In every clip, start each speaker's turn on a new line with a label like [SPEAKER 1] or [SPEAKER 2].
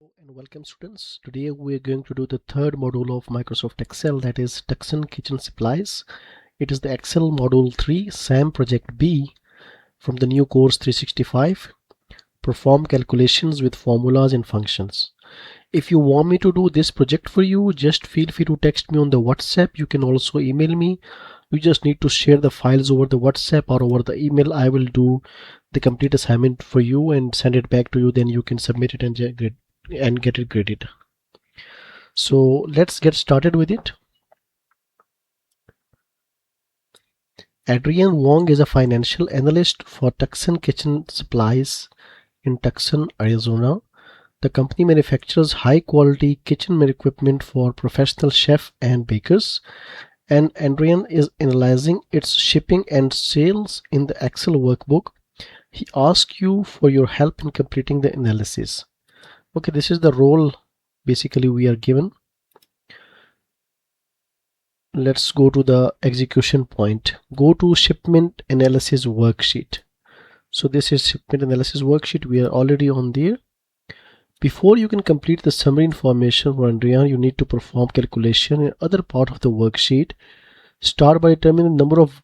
[SPEAKER 1] And welcome students. Today we are going to do the third module of Microsoft Excel, that is Tucson Kitchen Supplies. It is the Excel Module 3 SAM Project B from the new course 365. Perform calculations with formulas and functions. If you want me to do this project for you, just feel free to text me on the WhatsApp. You can also email me. You just need to share the files over the WhatsApp or over the email. I will do the complete assignment for you and send it back to you. Then you can submit it and get it graded. So let's get started with it. Adrian Wong is a financial analyst for Tucson Kitchen Supplies in Tucson, Arizona. The company manufactures high-quality kitchenware equipment for professional chefs and bakers, and Adrian is analyzing its shipping and sales in the Excel workbook. He asks you for your help in completing the analysis. Okay, this is the role basically we are given. Let's go to the execution point. Go to shipment analysis worksheet. So this is shipment analysis worksheet. We are already on there. Before you can complete the summary information for Andrea, you need to perform calculation in other part of the worksheet. Start by determining the number of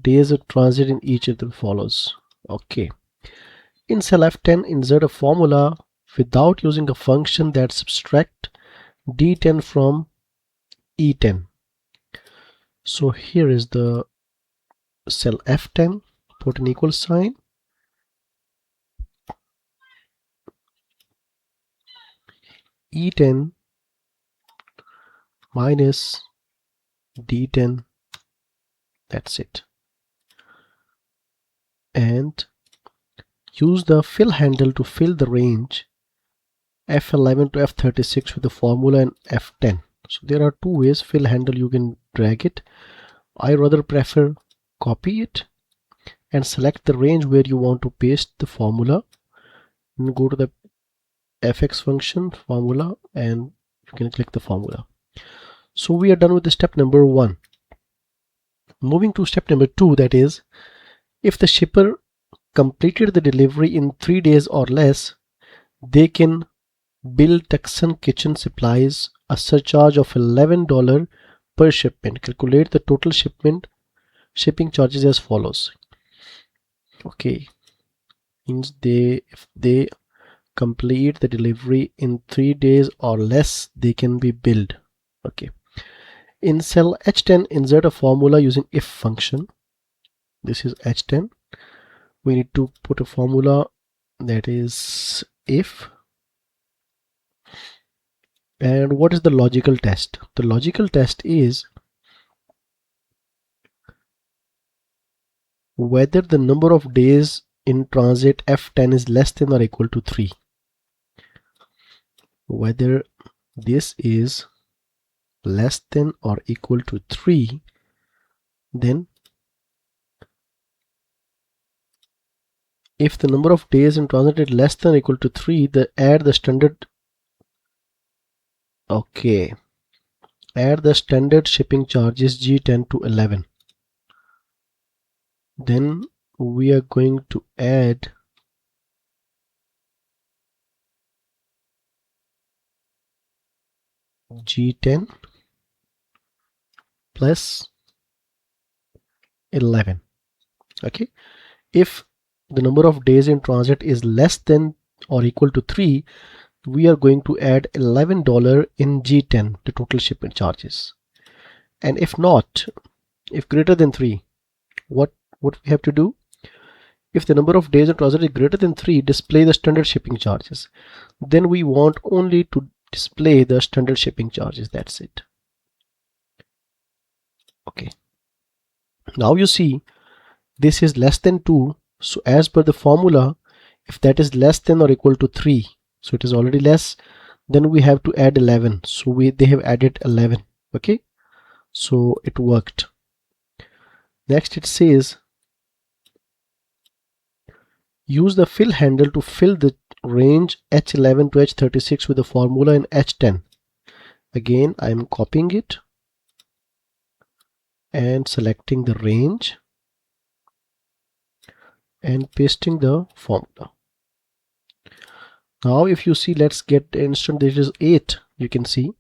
[SPEAKER 1] days of transit in each of the follows. Okay. In cell F10, insert a formula without using a function that subtract D10 from E10. So here is the cell F10, put an equal sign. E10 minus D10, that's it. And use the fill handle to fill the range F11 to F36 with the formula in F10. So there are two ways. Fill handle, you can drag it. I rather prefer copy it and select the range where you want to paste the formula, and go to the fx function formula and you can click the formula. So we are done with the step number 1. Moving to step number 2, that is, if the shipper completed the delivery in 3 days or less, they can bill Tucson Kitchen Supplies a surcharge of $11 per shipment. Calculate the total shipping charges as follows. Okay, means if they complete the delivery in 3 days or less, they can be billed. Okay. In cell H10, insert a formula using if function. This is H10. We need to put a formula that is if. And what is the logical test? The logical test is whether the number of days in transit F10 is less than or equal to 3. Whether this is less than or equal to 3, then if the number of days in transit is less than or equal to 3, add the standard shipping charges G10 to 11. Then we are going to add G10 plus 11. Okay, if the number of days in transit is less than or equal to 3, we are going to add $11 in G10, the total shipment charges. And if not, if greater than 3, what we have to do? If the number of days in transit is greater than 3, display the standard shipping charges. Then we want only to display the standard shipping charges. That's it. Okay. Now you see this is less than 2. So as per the formula, if that is less than or equal to 3, so it is already less, then we have to add 11. So they have added 11. Okay. So it worked. Next it says use the fill handle to fill the range H11 to H36 with the formula in H10. Again, I am copying it and selecting the range and pasting the formula. Now if you see, let's get the instant, there is 8. You can see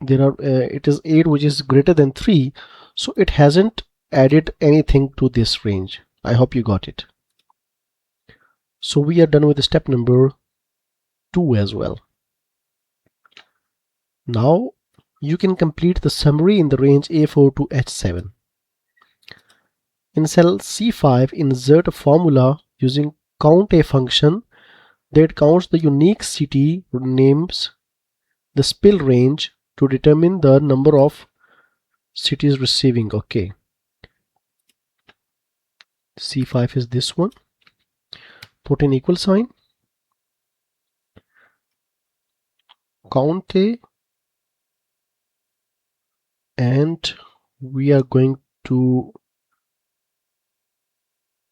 [SPEAKER 1] there are it is 8 which is greater than 3, so it hasn't added anything to this range. I hope you got it. So we are done with the step number 2 as well. Now you can complete the summary in the range A4 to H7. In cell C5, insert a formula using count a function that counts the unique city names, the spill range, to determine the number of cities receiving. Okay, C5 is this one. Put an equal sign, count a, and we are going to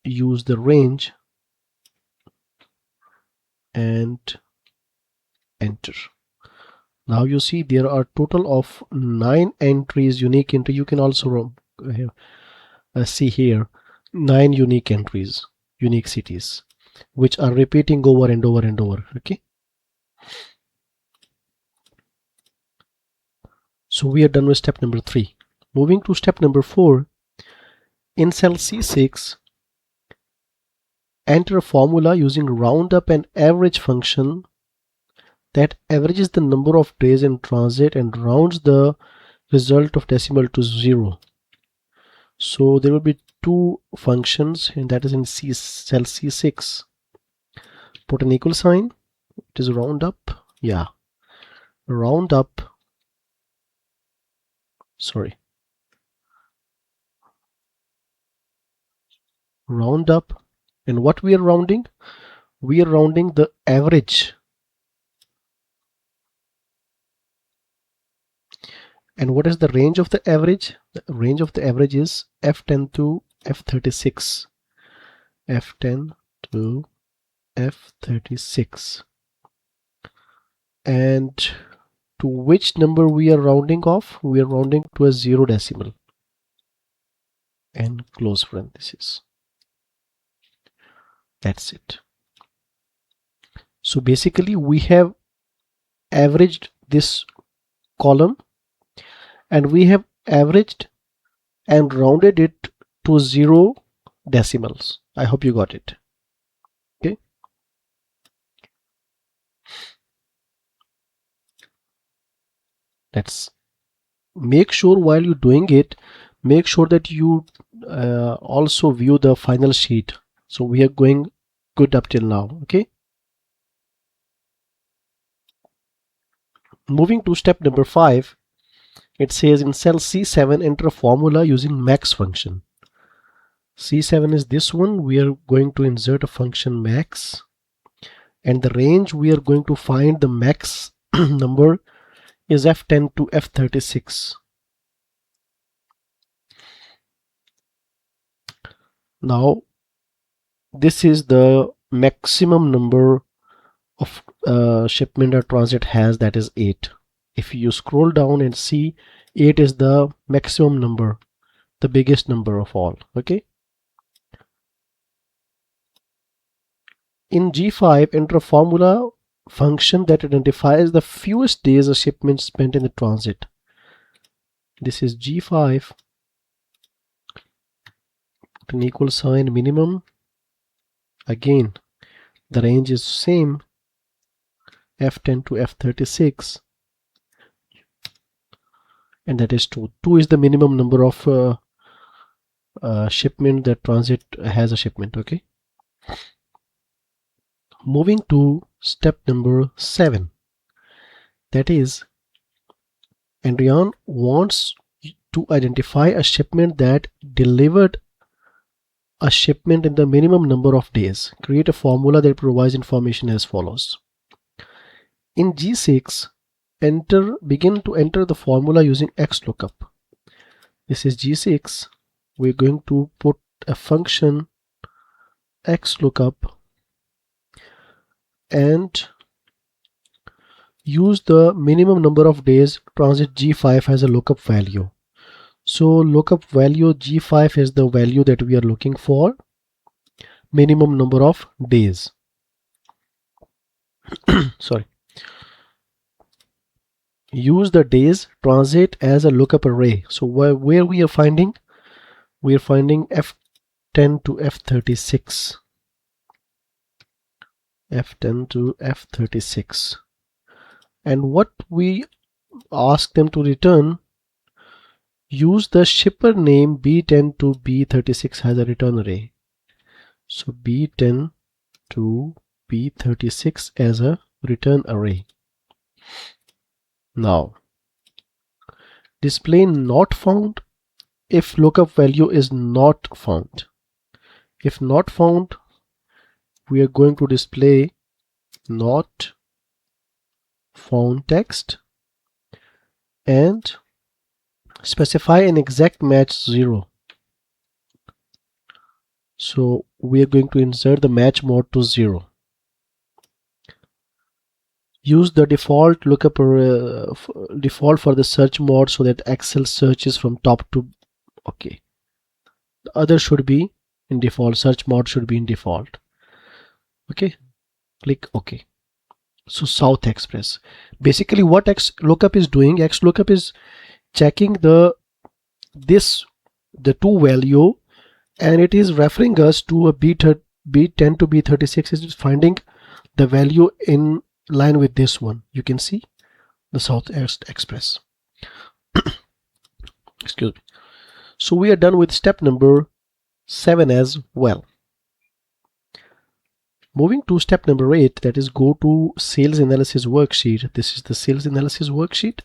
[SPEAKER 1] use the range and enter. Now you see there are total of 9 entries, unique entry. You can also see here 9 unique entries, unique cities, which are repeating over and over and over. Okay, so we are done with step number 3. Moving to step number 4. In cell C6, enter a formula using roundup and average function that averages the number of days in transit and rounds the result of decimal to 0. So there will be 2 functions, and that is in cell C6. Put an equal sign. It is roundup. Yeah, roundup. Sorry. Roundup. And what we are rounding? We are rounding the average. And what is the range of the average? The range of the average is F10 to F36. F10 to F36. And to which number we are rounding off? We are rounding to a 0 decimal. And close parenthesis. That's it. So basically we have averaged this column, and we have averaged and rounded it to 0 decimals. I hope you got it. Okay. Let's make sure while you're doing it, make sure that you also view the final sheet. So we are going good up till now. Okay. Moving to step number 5. It says in cell C7, enter a formula using max function. C7 is this one. We are going to insert a function max, and the range we are going to find the max number is F10 to F36. Now this is the maximum number of shipment or transit has, that is 8. If you scroll down and see, 8 is the maximum number, the biggest number of all. Okay. In G5, enter a formula function that identifies the fewest days a shipment spent in the transit. This is G5. Put an equal sign, minimum. Again, the range is same, F10 to F36, and that is 2. 2 is the minimum number of shipment that transit has a shipment. Okay. Moving to step number 7. That is, Andrian wants to identify a shipment that delivered a shipment in the minimum number of days. Create a formula that provides information as follows. In G6, begin to enter the formula using XLOOKUP. This is G6. We're going to put a function XLOOKUP and use the minimum number of days transit G5 as a lookup value. So lookup value G5 is the value that we are looking for, minimum number of days. sorry, use the days transit as a lookup array. So where we are finding F10 to F36, F10 to F36, and what we ask them to return, use the shipper name B10 to B36 as a return array. So B10 to B36 as a return array. Now display not found if lookup value is not found. If not found, we are going to display not found text and specify an exact match 0. So we are going to insert the match mode to 0. Use the default lookup default for the search mode so that Excel searches from top to, okay, the other should be in default, search mode should be in default. Okay, click OK. So South Express, basically what XLOOKUP is doing, XLOOKUP is checking the two value, and it is referring us to a B10 to B36. Is finding the value in line with this one. You can see the South Express. Excuse me. So we are done with step number 7 as well. Moving to step number 8, that is go to sales analysis worksheet. This is the sales analysis worksheet.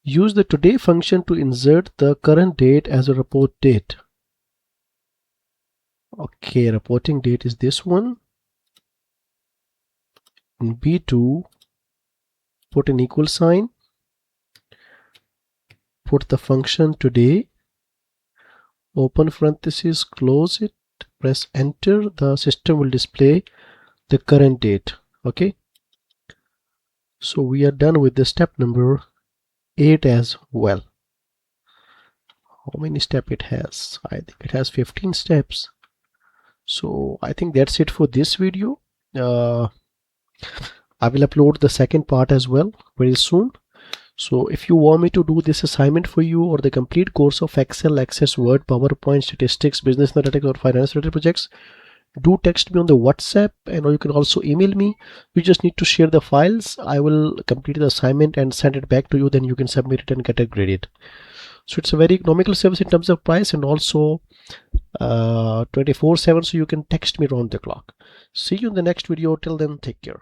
[SPEAKER 1] Use the today function to insert the current date as a report date. Okay, reporting date is this one. In B2, put an equal sign, put the function today, open parenthesis, close it, press enter. The system will display the current date. Okay, so we are done with the step number 8 as well. How many steps it has? I think it has 15 steps. So I think that's it for this video. I will upload the second part as well very soon. So if you want me to do this assignment for you, or the complete course of Excel, Access, Word, PowerPoint, Statistics, Business Analytics, or Finance related projects, do text me on the WhatsApp, and or you can also email me. You just need to share the files. I will complete the assignment and send it back to you. Then you can submit it and get it graded. So it's a very economical service in terms of price, and also 24/7, so you can text me around the clock. See you in the next video. Till then, take care.